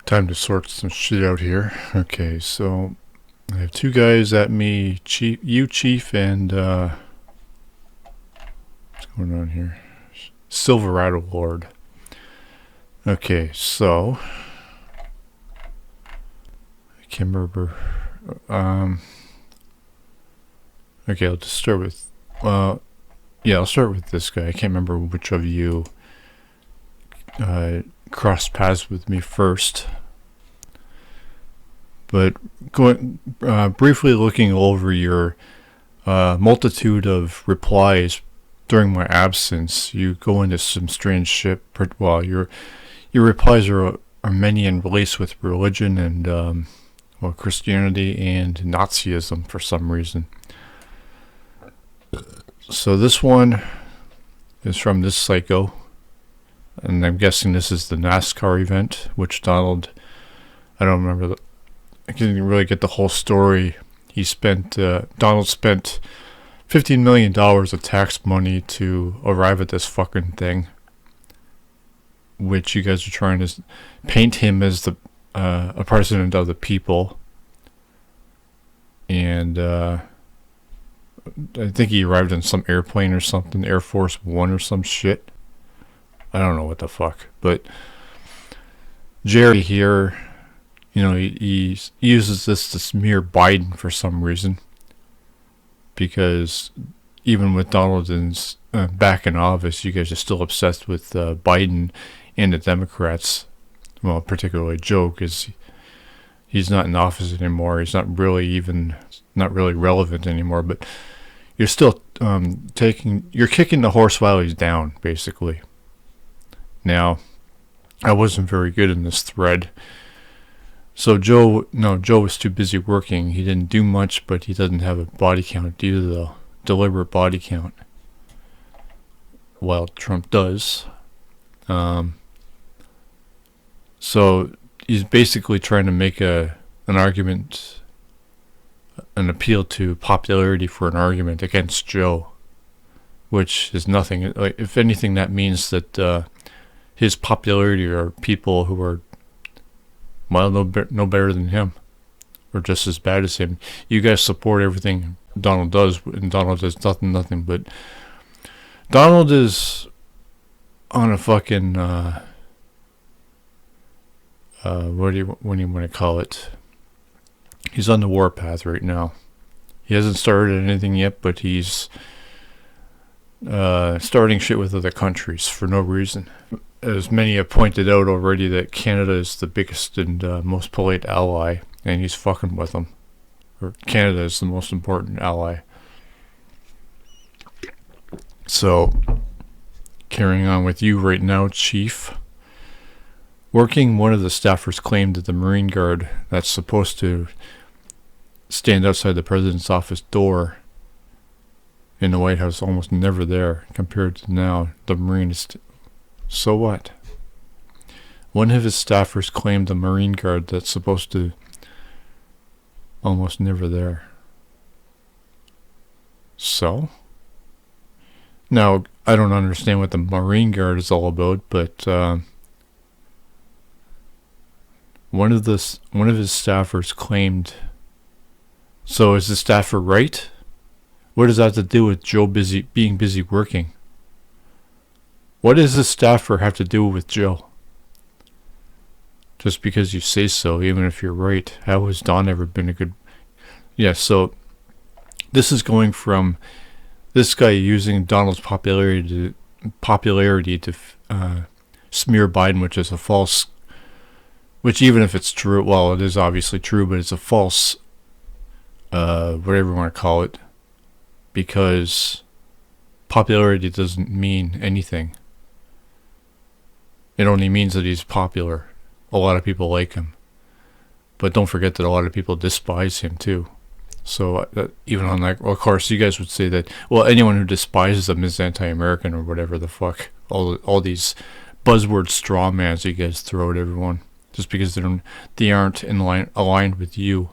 Time to sort some shit out here. Okay, so I have two guys at me, Chief, and what's going on here? Silverado Lord. Okay, so I can't remember. Okay, I'll just start with. I'll start with this guy. I can't remember which of you crossed paths with me first. But going briefly looking over your multitude of replies during my absence, you go into some strange shit. Well, your replies are many and laced with religion and Christianity and Nazism for some reason. So this one is from this psycho, and I'm guessing this is the NASCAR event, which Donald, I don't remember I didn't really get the whole story. Donald spent $15 million of tax money to arrive at this fucking thing, which you guys are trying to paint him as a president of the people. And I think he arrived in some airplane or something, Air Force One or some shit. I don't know what the fuck. But Jerry here, he uses this to smear Biden for some reason. Because even with Donald back in office, you guys are still obsessed with Biden and the Democrats. Well, particularly Joe, because he's not in office anymore. He's not really relevant anymore. But you're still you're kicking the horse while he's down, basically. Now, I wasn't very good in this thread. So Joe was too busy working. He didn't do much, but he doesn't have a body count either, though. Deliberate body count. While Trump does. So he's basically trying to make an argument, an appeal to popularity for an argument against Joe, which is nothing. Like, if anything, that means that his popularity are people who are no better than him, or just as bad as him. You guys support everything Donald does, and Donald does nothing. But Donald is on a fucking what do you want to call it? He's on the warpath right now. He hasn't started anything yet, but he's starting shit with other countries for no reason. As many have pointed out already, that Canada is the biggest and most polite ally, and he's fucking with them. Or Canada is the most important ally. So, carrying on with you right now, Chief. One of the staffers claimed that the Marine Guard that's supposed to stand outside the president's office door in the White House almost never there, compared to now the Marines. So what? One of his staffers claimed the Marine Guard that's supposed to almost never there. So? Now, I don't understand what the Marine Guard is all about, but one of his staffers claimed. So is the staffer right? What does that have to do with Joe being busy working? What does the staffer have to do with Joe? Just because you say so, even if you're right. How has Don ever been a good... Yeah, so this is going from this guy using Donald's popularity to smear Biden, which is a false... Which, even if it's true, well, it is obviously true, but it's a false... whatever you want to call it. Because popularity doesn't mean anything. It only means that he's popular. A lot of people like him. But don't forget that a lot of people despise him too. So even on that, well, of course, you guys would say that, well, anyone who despises him is anti-American or whatever the fuck. All these buzzword strawmans you guys throw at everyone. Just because they aren't aligned with you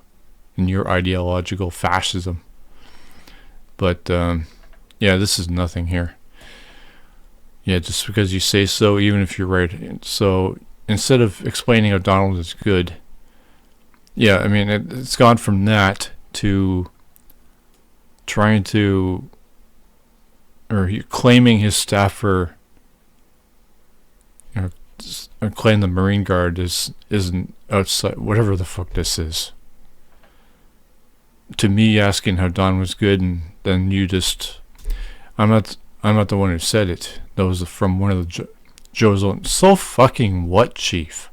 and your ideological fascism. But, yeah, this is nothing here. Yeah, just because you say so, even if you're right. So instead of explaining how Donald is good, yeah, I mean, it's gone from that to trying to, or claiming his staffer, or claim the Marine Guard isn't outside, whatever the fuck this is. To me, asking how Don was good, and then you just, I'm not the one who said it. That was from one of the Joe's own. So fucking what, Chief?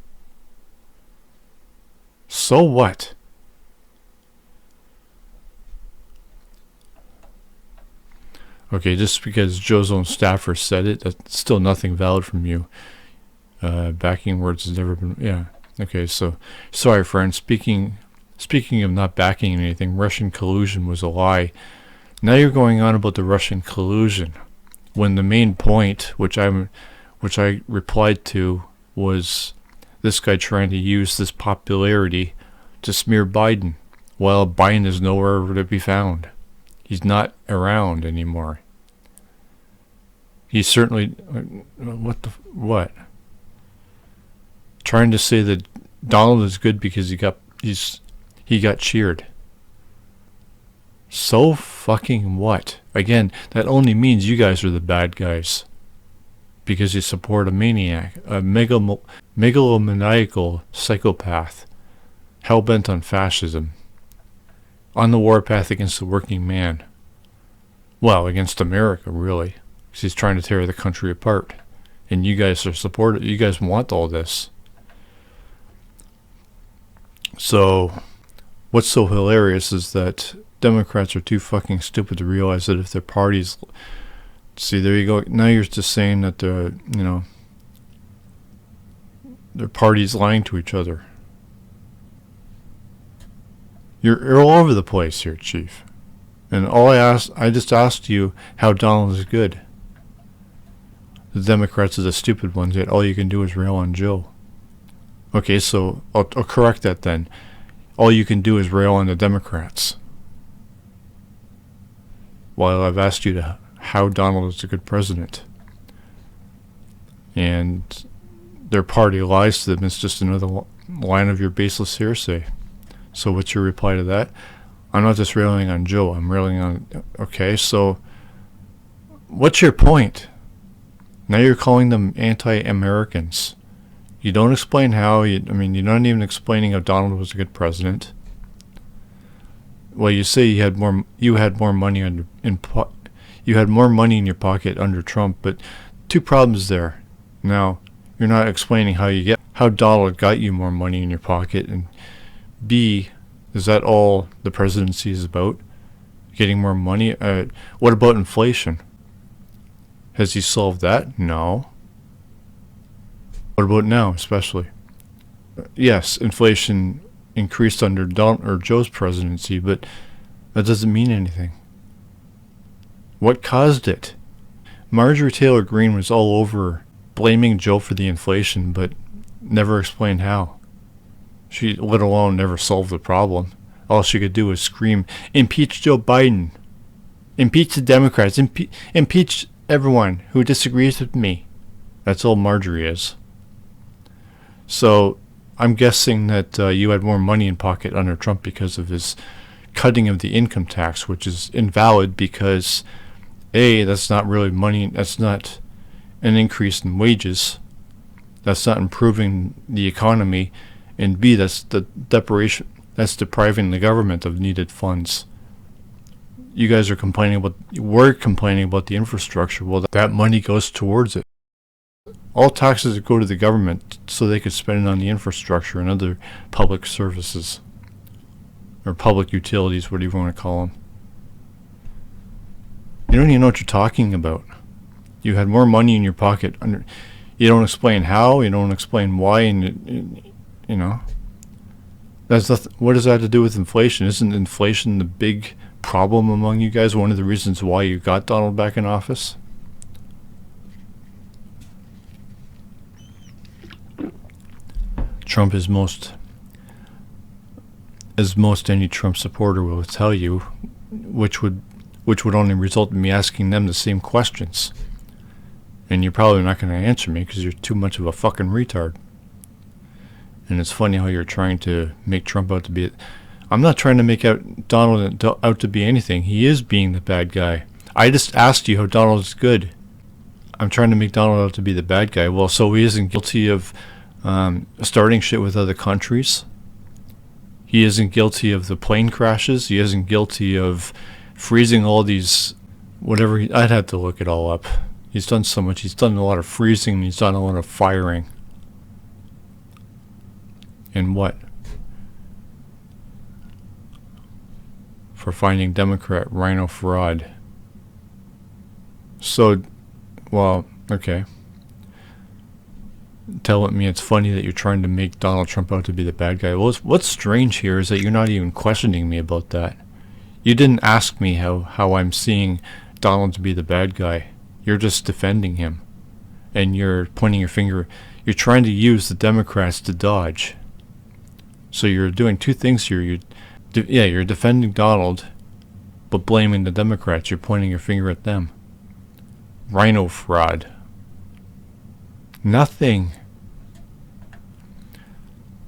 So what? Okay, just because Joe's own staffer said it, that's still nothing valid from you. Backing words has never been... Yeah. Okay, so... Sorry, friend. Speaking of not backing anything, Russian collusion was a lie. Now you're going on about the Russian collusion, when the main point, which I replied to, was this guy trying to use this popularity to smear Biden, while Biden is nowhere to be found. He's not around anymore. He's certainly... What? Trying to say that Donald is good because he got cheered. So fucking what? Again, that only means you guys are the bad guys. Because you support a maniac, a megalomaniacal psychopath, hell-bent on fascism, on the warpath against the working man. Well, against America, really. Because he's trying to tear the country apart. And you guys are supportive. You guys want all this. So, what's so hilarious is that Democrats are too fucking stupid to realize that if their parties... See, there you go. Now you're just saying that their party's lying to each other. You're all over the place here, Chief. And I just asked you how Donald is good. The Democrats are the stupid ones, yet all you can do is rail on Joe. Okay, so I'll correct that then. All you can do is rail on the Democrats. While I've asked you how Donald is a good president. And their party lies to them. It's just another line of your baseless hearsay. So what's your reply to that? I'm not just railing on Joe. I'm railing on... Okay, so what's your point? Now you're calling them anti-Americans. You don't explain how. You're not even explaining how Donald was a good president. Well, you say you had more money you had more money in your pocket under Trump, but two problems there. Now, you're not explaining how Donald got you more money in your pocket, and B, is that all the presidency is about? Getting more money? What about inflation? Has he solved that? No. What about now, especially? Yes, inflation increased under Joe's presidency, but that doesn't mean anything. What caused it? Marjorie Taylor Greene was all over blaming Joe for the inflation, but never explained how. She, let alone never solved the problem. All she could do was scream, "Impeach Joe Biden! Impeach the Democrats! Impeach everyone who disagrees with me!" That's all Marjorie is. So, I'm guessing that you had more money in pocket under Trump because of his cutting of the income tax, which is invalid because... A, that's not really money, that's not an increase in wages, that's not improving the economy, and B, that's depriving the government of needed funds. You guys are we're complaining about the infrastructure. Well, that money goes towards it. All taxes go to the government so they could spend it on the infrastructure and other public services, or public utilities, whatever you want to call them. You don't even know what you're talking about. You had more money in your pocket. You don't explain how. You don't explain why. And that's what does that have to do with inflation? Isn't inflation the big problem among you guys? One of the reasons why you got Donald back in office. Trump is as most any Trump supporter will tell you, which would only result in me asking them the same questions. And you're probably not going to answer me because you're too much of a fucking retard. And it's funny how you're trying to make Trump out to be... I'm not trying to make out Donald out to be anything. He is being the bad guy. I just asked you how Donald is good. I'm trying to make Donald out to be the bad guy. Well, so he isn't guilty of starting shit with other countries. He isn't guilty of the plane crashes. He isn't guilty of freezing all these... whatever. I'd have to look it all up. He's done so much. He's done a lot of freezing. And he's done a lot of firing. And what? For finding Democrat rhino fraud. So, well, okay. Telling me it's funny that you're trying to make Donald Trump out to be the bad guy. Well, what's strange here is that you're not even questioning me about that. You didn't ask me how I'm seeing Donald to be the bad guy. You're just defending him. And you're pointing your finger. You're trying to use the Democrats to dodge. So you're doing two things here. You're defending Donald, but blaming the Democrats. You're pointing your finger at them. Rhino fraud. Nothing.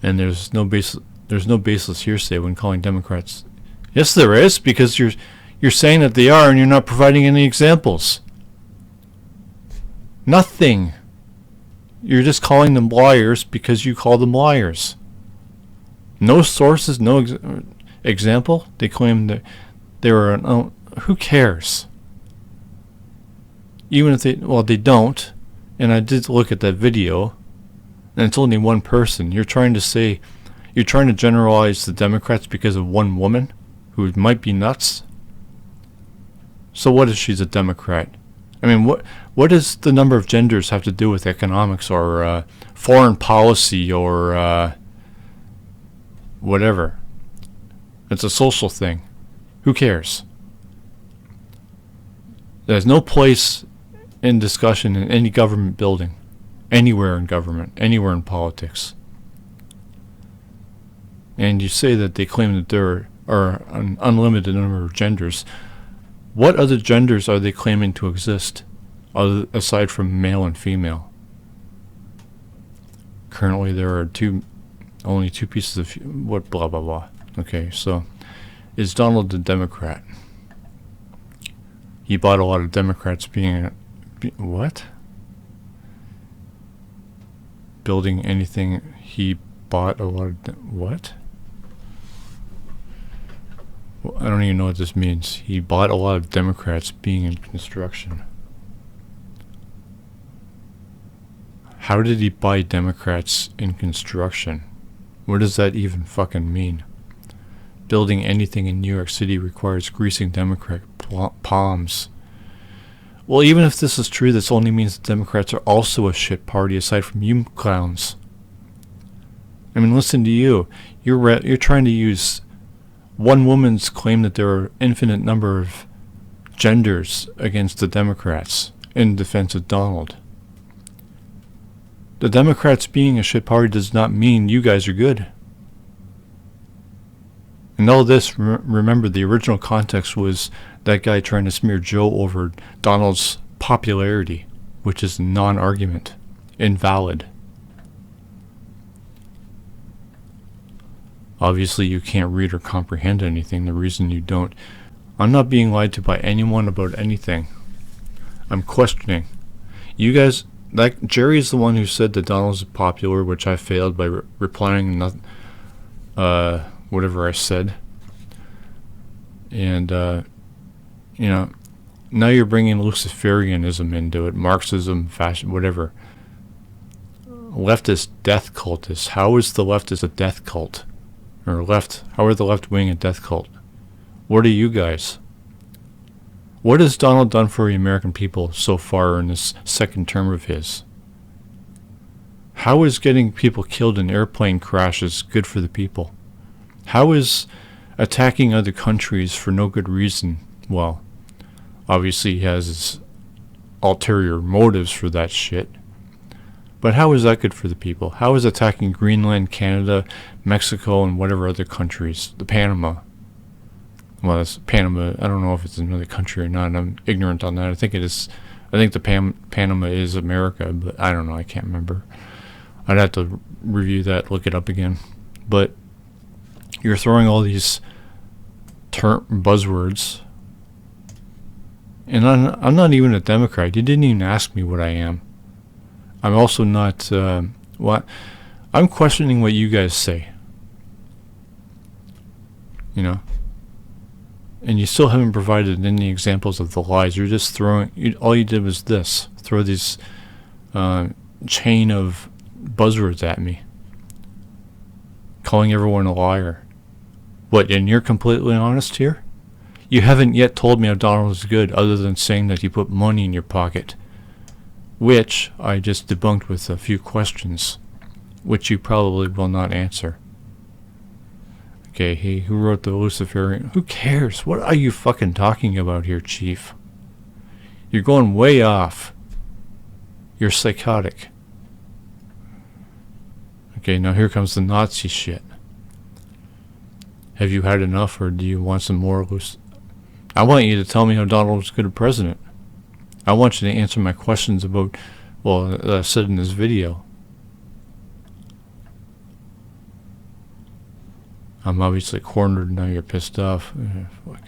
And there's no baseless hearsay when calling Democrats. Yes, there is, because you're saying that they are, and you're not providing any examples. Nothing. You're just calling them liars because you call them liars. No sources, no example. They claim that they were... who cares? Even if they don't. And I did look at that video, and it's only one person. You're trying to generalize the Democrats because of one woman who might be nuts. So what if she's a Democrat? I mean, what does the number of genders have to do with economics or foreign policy or whatever? It's a social thing. Who cares? There's no place in discussion in any government building, anywhere in government, anywhere in politics. And you say that they claim that there are an unlimited number of genders. What other genders are they claiming to exist, aside from male and female? Currently there are only two pieces of... what blah blah blah. Okay, so is Donald a Democrat? He bought a lot of Democrats what? Building anything. He bought a lot of... what? Well, I don't even know what this means. He bought a lot of Democrats being in construction. How did he buy Democrats in construction? What does that even fucking mean? Building anything in New York City requires greasing Democrat palms. Well, even if this is true, this only means the Democrats are also a shit party aside from you clowns. I mean, listen to you. You're trying to use one woman's claim that there are infinite number of genders against the Democrats in defense of Donald. The Democrats being a shit party does not mean you guys are good. And all this, remember, the original context was that guy trying to smear Joe over Donald's popularity, which is a non-argument, invalid. Obviously, you can't read or comprehend anything. The reason you don't... I'm not being lied to by anyone about anything. I'm questioning. You guys... Jerry is the one who said that Donald's popular, which I failed by replying whatever I said. And, now you're bringing Luciferianism into it, Marxism, fashion, whatever. Leftist death cultists. How is the leftist a death cult? Or how are the left wing a death cult? What are you guys? What has Donald done for the American people so far in this second term of his? How is getting people killed in airplane crashes good for the people? How is attacking other countries for no good reason? Well, obviously he has his ulterior motives for that shit. But how is that good for the people? How is attacking Greenland, Canada, Mexico, and whatever other countries? The Panama. Well, that's Panama. I don't know if it's another country or not. I'm ignorant on that. I think it is. I think the Panama is America, but I don't know. I can't remember. I'd have to review that, look it up again. But you're throwing all these buzzwords, and I'm not even a Democrat. You didn't even ask me what I am. I'm also not. I'm questioning what you guys say. You know. And you still haven't provided any examples of the lies. You're just throwing. All you did was this: throw these chain of buzzwords at me, calling everyone a liar. What? And you're completely honest here? You haven't yet told me how Donald is good, other than saying that you put money in your pocket, which I just debunked with a few questions, which you probably will not answer. Okay, hey, who wrote the Luciferian? Who cares? What are you fucking talking about here, Chief? You're going way off. You're psychotic. Okay, now here comes the Nazi shit. Have you had enough, or do you want some more I want you to tell me how Donald was good a president. I want you to answer my questions about, that I said in this video. I'm obviously cornered, now you're pissed off. Fuck.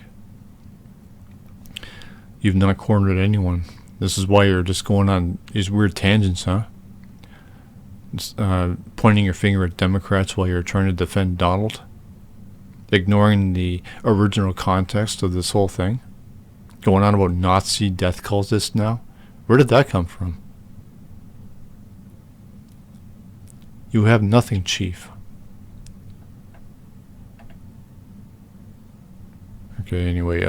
You've not cornered anyone. This is why you're just going on these weird tangents, huh? Pointing your finger at Democrats while you're trying to defend Donald. Ignoring the original context of this whole thing. Going on about Nazi death cultists now. Where did that come from? You have nothing, Chief. Okay, anyway,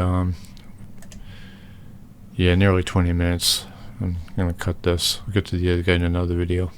yeah, nearly 20 minutes. I'm gonna cut this. We'll get to the other guy in another video.